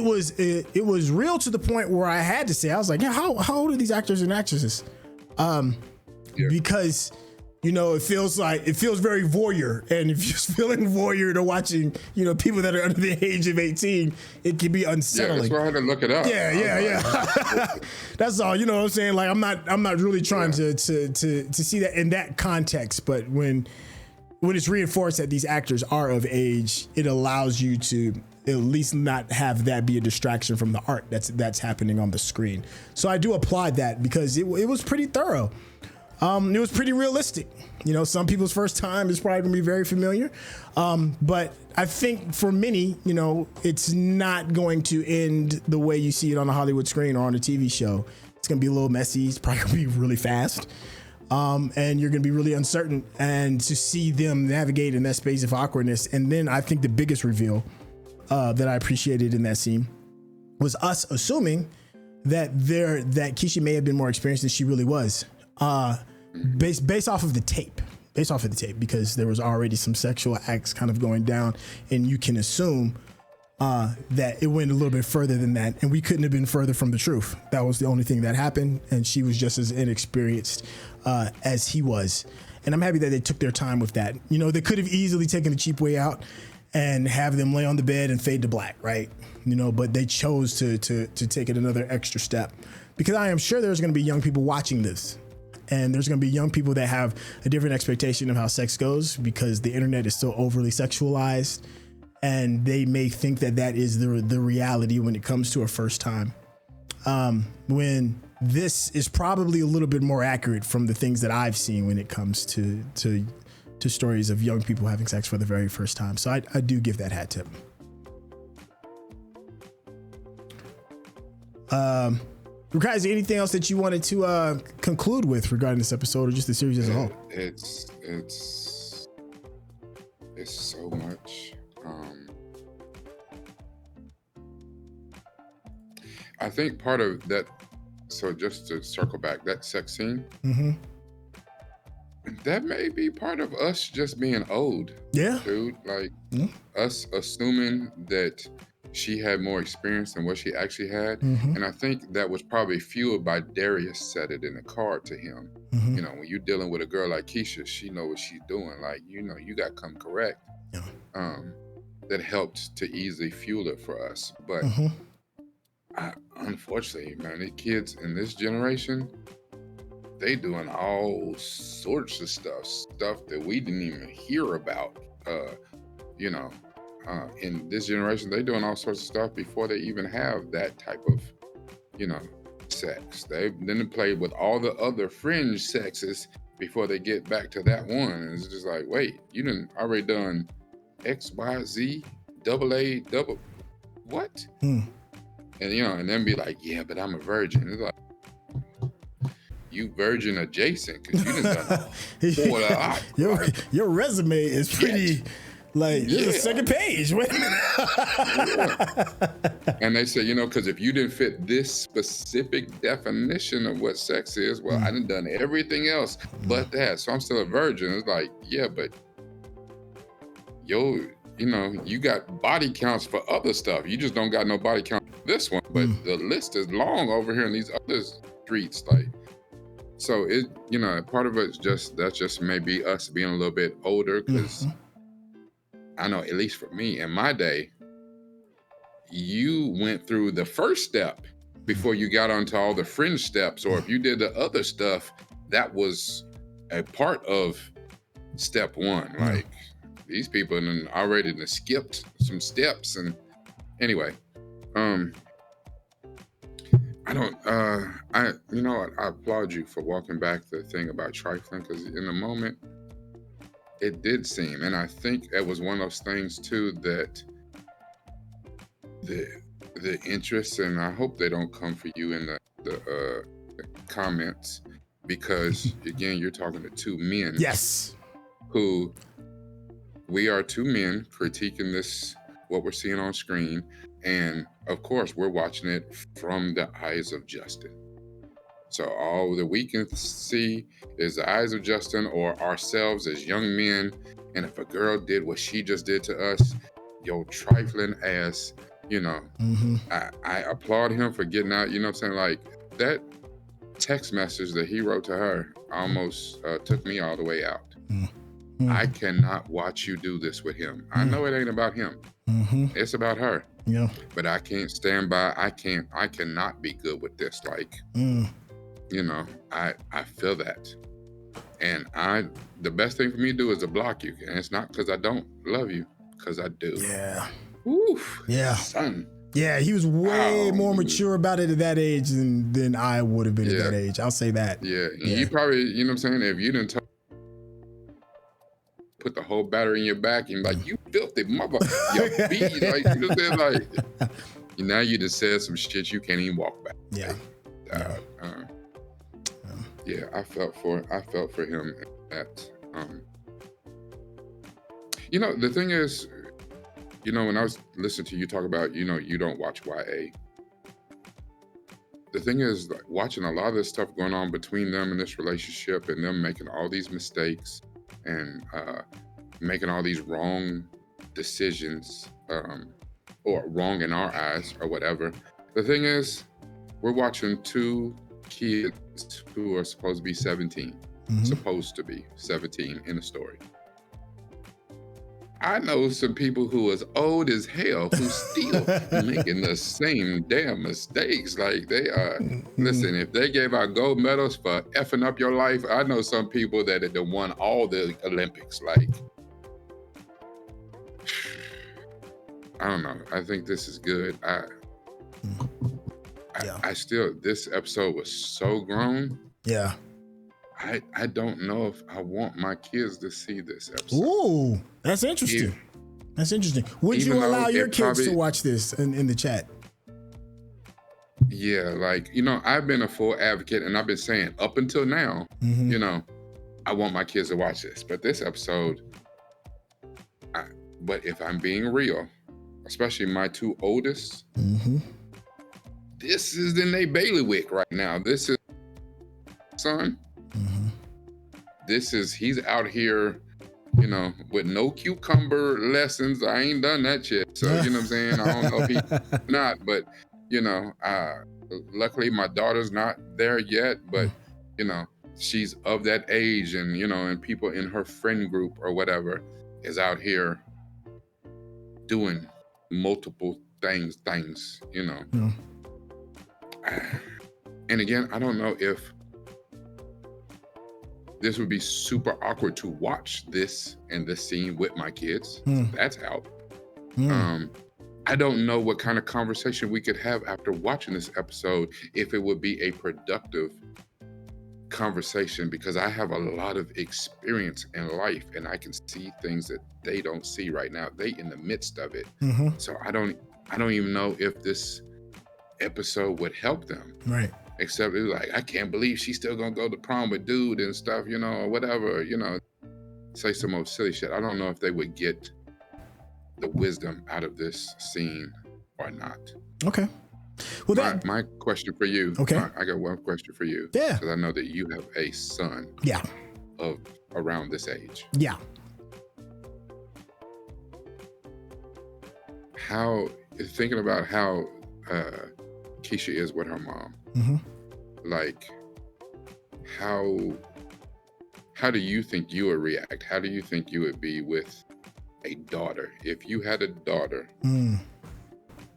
was real to the point where I had to say, I was like, yeah, how old are these actors and actresses? Because, you know, it feels very voyeur, and if you're feeling voyeur to watching, you know, people that are under the age of 18, it can be unsettling. Yeah, that's why I had to look it up. Yeah. That's all. You know what I'm saying? Like, I'm not really trying to see that in that context, but when it's reinforced that these actors are of age, it allows you to at least not have that be a distraction from the art that's happening on the screen. So I do applaud that, because it was pretty thorough. It was pretty realistic. You know, some people's first time is probably gonna be very familiar. But I think for many, you know, it's not going to end the way you see it on a Hollywood screen or on a TV show. It's gonna be a little messy. It's probably gonna be really fast. And you're gonna be really uncertain. And to see them navigate in that space of awkwardness. And then I think the biggest reveal that I appreciated in that scene was us assuming that Keisha may have been more experienced than she really was. Based off of the tape, based off of the tape, because there was already some sexual acts kind of going down, and you can assume that it went a little bit further than that, and we couldn't have been further from the truth. That was the only thing that happened, and she was just as inexperienced as he was. And I'm happy that they took their time with that. You know, they could have easily taken the cheap way out and have them lay on the bed and fade to black, right? You know, but they chose to take it another extra step, because I am sure there's going to be young people watching this, and there's going to be young people that have a different expectation of how sex goes, because the internet is so overly sexualized, and they may think that that is the reality when it comes to a first time. When this is probably a little bit more accurate from the things that I've seen when it comes to stories of young people having sex for the very first time. So I do give that hat tip. Rekkai, is there anything else that you wanted to conclude with regarding this episode, or just the series as a whole? It's so much. I think part of that, so just to circle back, that sex scene, that may be part of us just being old. Yeah. Dude, like us assuming that she had more experience than what she actually had. And I think that was probably fueled by Darius said it in the card to him. You know, when you're dealing with a girl like Keisha, she know what she's doing. Like, you know, you got to come correct. That helped to easily fuel it for us. But unfortunately, man, the kids in this generation, they doing all sorts of stuff that we didn't even hear about. You know, in this generation, they doing all sorts of stuff before they even have that type of, you know, sex. They then play with all the other fringe sexes before they get back to that one. And it's just like, wait, you done already done X, Y, Z, AA, double, what? And, you know, and then be like, yeah, but I'm a virgin. It's like, you virgin adjacent, because you done done your resume is pretty, like, this is a second page. Wait a minute. And they say, you know, because if you didn't fit this specific definition of what sex is, well, I done everything else but that. So I'm still a virgin. It's like, yeah, but you know, you got body counts for other stuff. You just don't got no body count for this one. But the list is long over here in these other streets. Like, so it, you know, part of it's just, that's just maybe us being a little bit older, because I know, at least for me, in my day, you went through the first step before you got onto all the fringe steps, or if you did the other stuff, that was a part of step one. Like, these people already skipped some steps. And anyway, you know what, I applaud you for walking back the thing about trifling, because in the moment, it did seem, and I think it was one of those things too, that the interest, and I hope they don't come for you in the comments, because again, you're talking to two men. Yes. Who, we are two men critiquing this, what we're seeing on screen, and of course we're watching it from the eyes of Justin. So all that we can see is the eyes of Justin, or ourselves as young men. And if a girl did what she just did to us, yo, trifling ass, you know, I applaud him for getting out. You know what I'm saying? Like, that text message that he wrote to her almost took me all the way out. I cannot watch you do this with him. I know it ain't about him. It's about her. Yeah. But I can't stand by. I cannot be good with this. Like, you know, I feel that. And the best thing for me to do is to block you. And it's not because I don't love you, because I do. Yeah. Oof. Yeah. Son. Yeah, he was way more mature about it at that age than I would have been at that age. I'll say that. Yeah. You probably, you know what I'm saying? If you didn't put the whole battery in your back and like, you filthy mother, you beat, like, you know what I'm saying? Like, now you just said some shit you can't even walk back. Yeah. Yeah, I felt for him that, you know, the thing is, you know, when I was listening to you talk about, you know, you don't watch YA. The thing is, like, watching a lot of this stuff going on between them in this relationship and them making all these mistakes, and making all these wrong decisions, or wrong in our eyes or whatever. The thing is, we're watching two kids who are supposed to be 17, supposed to be 17 in the story. I know some people who is old as hell who still making the same damn mistakes. Like they are, listen, if they gave out gold medals for effing up your life, I know some people that have won all the Olympics. Like, I don't know. I think this is good. I still, this episode was so grown. Yeah. I don't know if I want my kids to see this episode. Ooh, that's interesting. That's interesting. Would you allow your kids to watch this in the chat? Yeah, like, you know, I've been a full advocate and I've been saying up until now, you know, I want my kids to watch this. But this episode, but if I'm being real, especially my two oldest, this is in their bailiwick right now. This is son. He's out here, you know, with no cucumber lessons. I ain't done that shit. So, you know what I'm saying? I don't know if he's not, but, you know, luckily my daughter's not there yet, but, you know, she's of that age and, you know, and people in her friend group or whatever is out here doing multiple things, you know. And again, I don't know if this would be super awkward to watch this and this scene with my kids. That's out. I don't know what kind of conversation we could have after watching this episode, if it would be a productive conversation, because I have a lot of experience in life and I can see things that they don't see right now. They in the midst of it. So I don't even know if this episode would help them. Right. Except it was like, I can't believe she's still gonna go to prom with dude and stuff, you know, or whatever, you know, say some old silly shit. I don't know if they would get the wisdom out of this scene or not. Okay. Well, my question for you. Okay. I got one question for you. Yeah. Because I know that you have a son. Yeah. Of around this age. Yeah. Thinking about how Keisha is with her mom. Like, how do you think you would react? How do you think you would be with a daughter? If you had a daughter,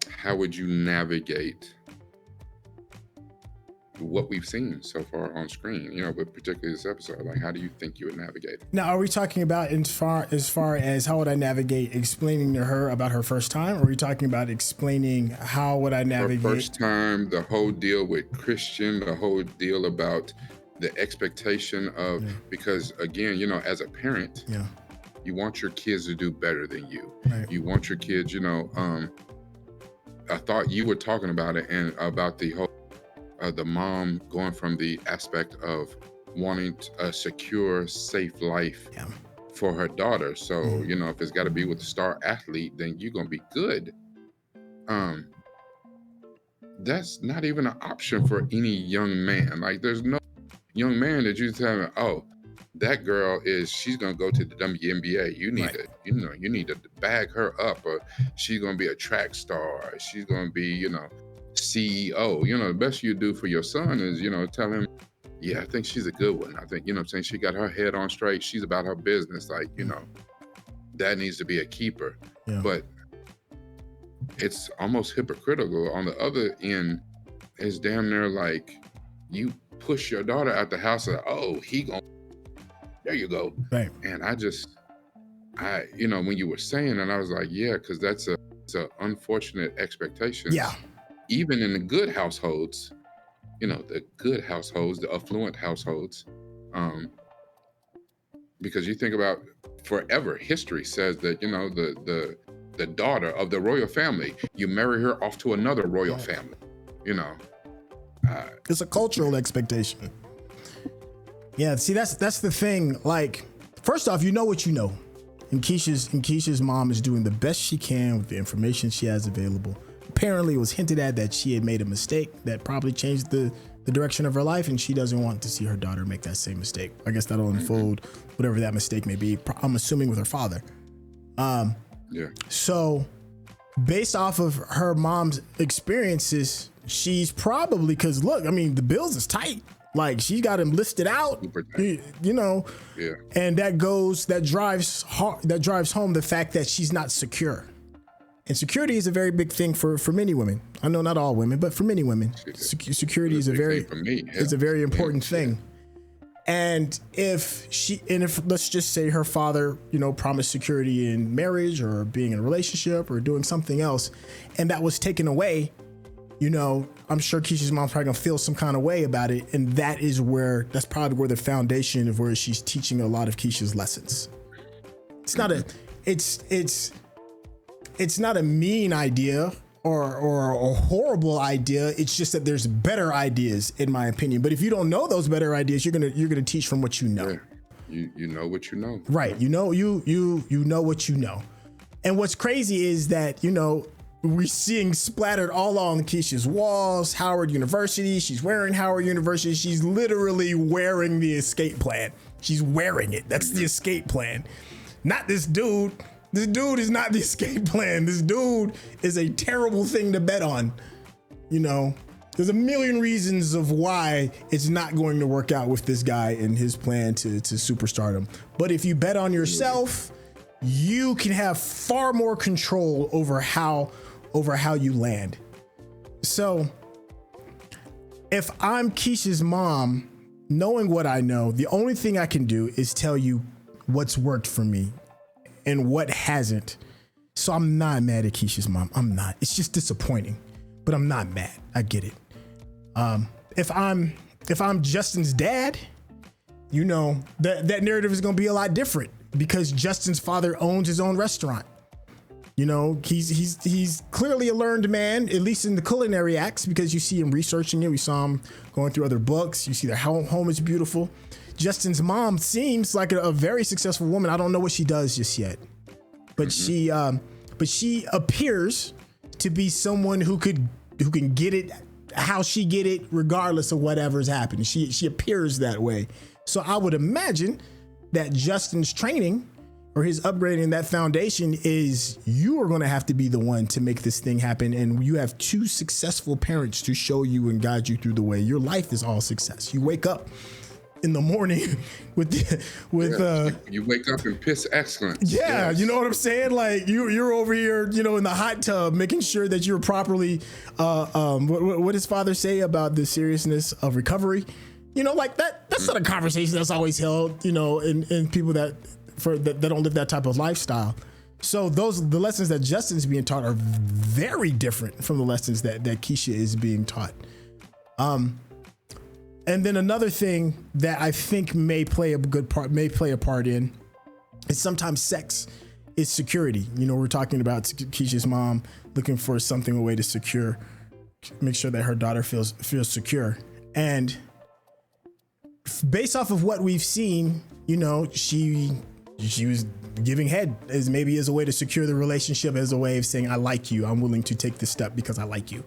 how would you navigate what we've seen so far on screen, you know, but particularly this episode? Like, how do you think you would navigate? Now, are we talking about as far as how would I navigate explaining to her about her first time? Or are we talking about explaining how would I navigate? Her first time, the whole deal with Christian, the whole deal about the expectation of, because again, you know, as a parent, you want your kids to do better than you. Right. You want your kids, you know, I thought you were talking about it and about the whole, the mom going from the aspect of wanting a secure, safe life for her daughter. So, you know, if it's got to be with a star athlete, then you're going to be good. That's not even an option for any young man. Like, there's no young man that you tell me, oh, that girl she's going to go to the WNBA. You need to, you need to bag her up, or she's going to be a track star. Or she's going to be, you know, CEO. You know, the best you do for your son is, you know, tell him, yeah, I think she's a good one. I think, you know what I'm saying, she got her head on straight. She's about her business. Like, you know, that needs to be a keeper. But it's almost hypocritical. On the other end, it's damn near like you push your daughter out the house and, oh, there you go. Right. And I, you know, when you were saying that, I was like, yeah, because it's a unfortunate expectation. Yeah. Even in the good households, you know, the good households, the affluent households, because you think about forever, history says that, you know, the daughter of the royal family, you marry her off to another royal family, you know. It's a cultural expectation. Yeah, see, that's the thing. Like, first off, you know what you know. And Keisha's mom is doing the best she can with the information she has available. Apparently, it was hinted at that she had made a mistake that probably changed the the direction of her life, and she doesn't want to see her daughter make that same mistake. I guess that'll unfold whatever that mistake may be. I'm assuming with her father. So based off of her mom's experiences, she's probably, because look, I mean, the bills is tight. Like, she got him listed out, you know, and that drives home the fact that she's not secure. And security is a very big thing for many women. I know not all women, but for many women, security is a very important thing. And if let's just say her father, you know, promised security in marriage or being in a relationship or doing something else, and that was taken away, you know, I'm sure Keisha's mom's probably gonna feel some kind of way about it. And that's probably where the foundation of where she's teaching a lot of Keisha's lessons. It's not a mean idea or a horrible idea. It's just that there's better ideas, in my opinion. But if you don't know those better ideas, you're gonna teach from what you know. You know what you know. Right. You know what you know. And what's crazy is that, you know, we're seeing splattered all on Keisha's walls, Howard University. She's wearing Howard University. She's literally wearing the escape plan. She's wearing it. That's the escape plan. Not this dude. This dude is not the escape plan. This dude is a terrible thing to bet on. You know, there's a million reasons of why it's not going to work out with this guy and his plan to superstardom. But if you bet on yourself, you can have far more control over how you land. So if I'm Keisha's mom, knowing what I know, the only thing I can do is tell you what's worked for me and what hasn't. So I'm not mad at Keisha's mom. I'm not. It's just disappointing, but I'm not mad. I get it. If I'm Justin's dad, you know, that narrative is going to be a lot different because Justin's father owns his own restaurant. You know, he's clearly a learned man, at least in the culinary acts, because you see him researching it. We saw him going through other books. You see their home is beautiful. Justin's mom seems like a very successful woman. I don't know what she does just yet, but she appears to be someone who can get it how she get it, regardless of whatever's happening. She appears that way. So I would imagine that Justin's training or his upgrading that foundation is you are going to have to be the one to make this thing happen. And you have two successful parents to show you and guide you through the way. Your life is all success. You wake up in the morning you wake up and piss excellence. Yeah, yes. You know what I'm saying? Like you're over here, you know, in the hot tub, making sure that you're properly what does father say about the seriousness of recovery? You know, like that's not a conversation that's always held, you know, in people that don't live that type of lifestyle. So the lessons that Justin's being taught are very different from the lessons that Keisha is being taught. And then another thing that I think may play a part in is sometimes sex is security. You know, we're talking about Keisha's mom looking for a way to make sure that her daughter feels secure. And based off of what we've seen, you know, she was giving head as a way to secure the relationship, as a way of saying, I like you. I'm willing to take this step because I like you.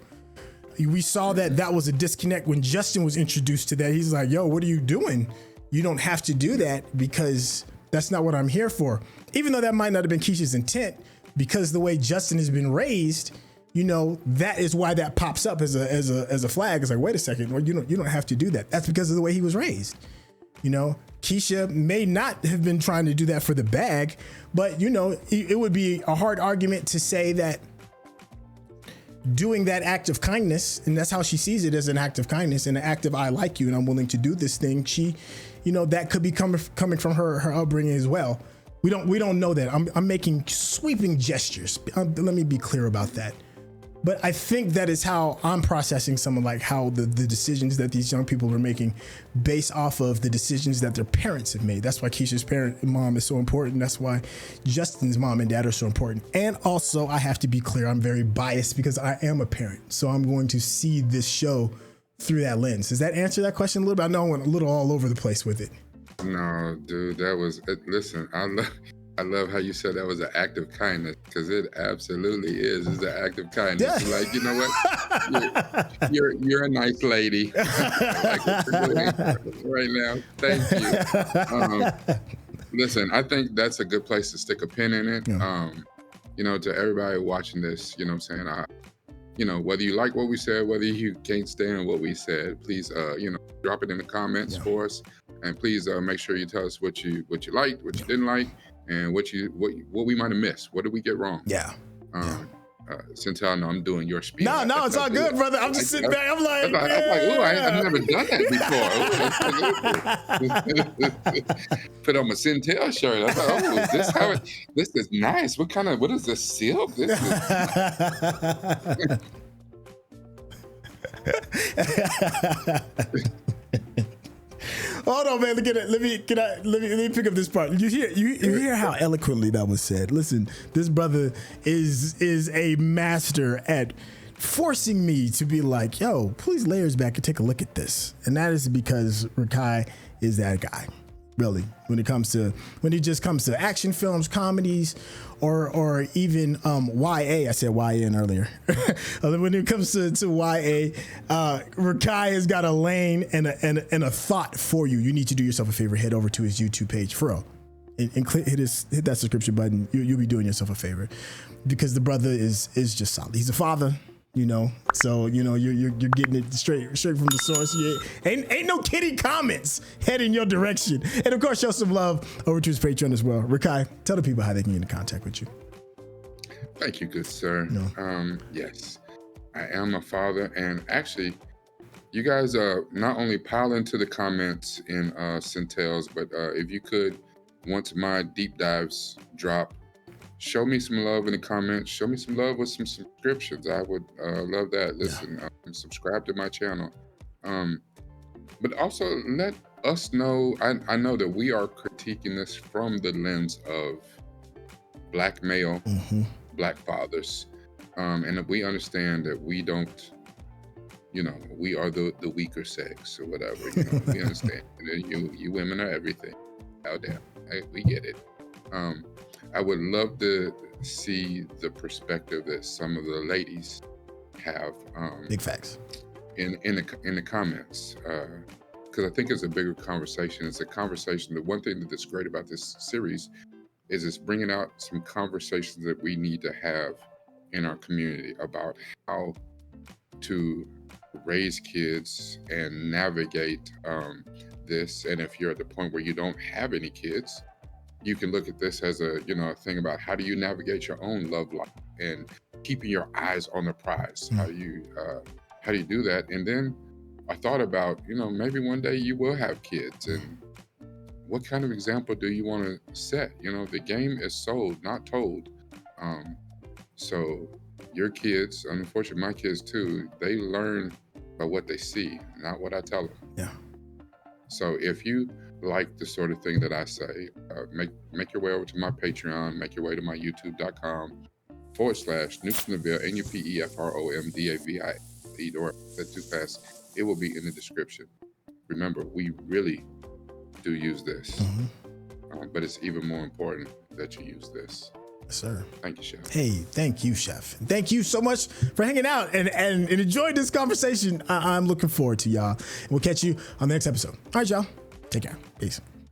We saw that was a disconnect when Justin was introduced to that. He's like, yo, what are you doing? You don't have to do that because that's not what I'm here for. Even though that might not have been Keisha's intent, because the way Justin has been raised, you know, that is why that pops up as a flag. It's like, wait a second, well, you don't have to do that. That's because of the way he was raised. You know, Keisha may not have been trying to do that for the bag, but you know, it would be a hard argument to say that doing that act of kindness, and that's how she sees it, as an act of kindness and an act of I like you and I'm willing to do this thing. She, you know, that could be coming from her upbringing as well. We don't know that. I'm making sweeping gestures. Let me be clear about that. But I think that is how I'm processing some of like how the decisions that these young people are making based off of the decisions that their parents have made. That's why Keisha's mom is so important. That's why Justin's mom and dad are so important. And also, I have to be clear, I'm very biased because I am a parent. So I'm going to see this show through that lens. Does that answer that question a little bit? I know I went a little all over the place with it. No, dude, that was, listen, I I love how you said that was an act of kindness, because it absolutely is. It's an act of kindness. Yeah. Like, you know what? You're a nice lady. I like what you're doing right now. Thank you. Listen, I think that's a good place to stick a pin in it. Yeah. You know, to everybody watching this, you know what I'm saying? You know, whether you like what we said, whether you can't stand what we said, please, you know, drop it in the comments for us. And please make sure you tell us what you liked, what you didn't like, and what we might have missed. What did we get wrong? Yeah. Syntell, no, I'm doing your speech. No, it's all good, brother. I'm just sitting back. I'm like, ooh, I've never done that before. Put on my Syntell shirt. I thought, oh, this is nice. What is this, silk? This is... Hold on, man. Look at it. Let me pick up this part. You hear how eloquently that was said. Listen, this brother is a master at forcing me to be like, yo, please layers back and take a look at this. And that is because Rekkai is that guy. Really, when it just comes to action films, comedies, or even YA. I said YN earlier. When it comes to YA, Rekkai has got a lane and a thought for you. You need to do yourself a favor. Head over to his YouTube page, for real, and hit that subscription button. You'll be doing yourself a favor, because the brother is just solid. He's a father. You know, so you know you're getting it straight from the source. Ain't no kiddie comments heading your direction, and of course show some love over to his Patreon as well. Rekkai, tell the people how they can get in contact with you. Thank you, good sir. No. Yes, I am a father, and actually, you guys not only pile into the comments in Syntell's, but if you could, once my deep dives drop, show me some love in the comments. Show me some love with some subscriptions. I would love that. Listen, subscribe to my channel. But also let us know. I know that we are critiquing this from the lens of Black male, Black fathers. And we understand that we don't, you know, we are the weaker sex or whatever. You know, we understand. You women are everything. How damn. We get it. I would love to see the perspective that some of the ladies have. Big facts. In the comments, because I think it's a bigger conversation. It's a conversation. The one thing that's great about this series is it's bringing out some conversations that we need to have in our community about how to raise kids and navigate this. And if you're at the point where you don't have any kids, you can look at this as a thing about how do you navigate your own love life and keeping your eyes on the prize. How do you do that? And then I thought about, maybe one day you will have kids, and what kind of example do you want to set? The game is sold, not told. So your kids, unfortunately my kids too, they learn by what they see, not what I tell them. Yeah. So if you like the sort of thing that I say, make your way over to my Patreon, make your way to my youtube.com/NewsFromTheVille, NUPEFROMDAVI. Or that's too fast. It will be in the description. Remember, we really do use this, but it's even more important that you use this. Yes, sir. Thank you, Chef. Hey, thank you, Chef. Thank you so much for hanging out and enjoying this conversation. I'm looking forward to y'all. We'll catch you on the next episode. All right, y'all. Take care. Peace.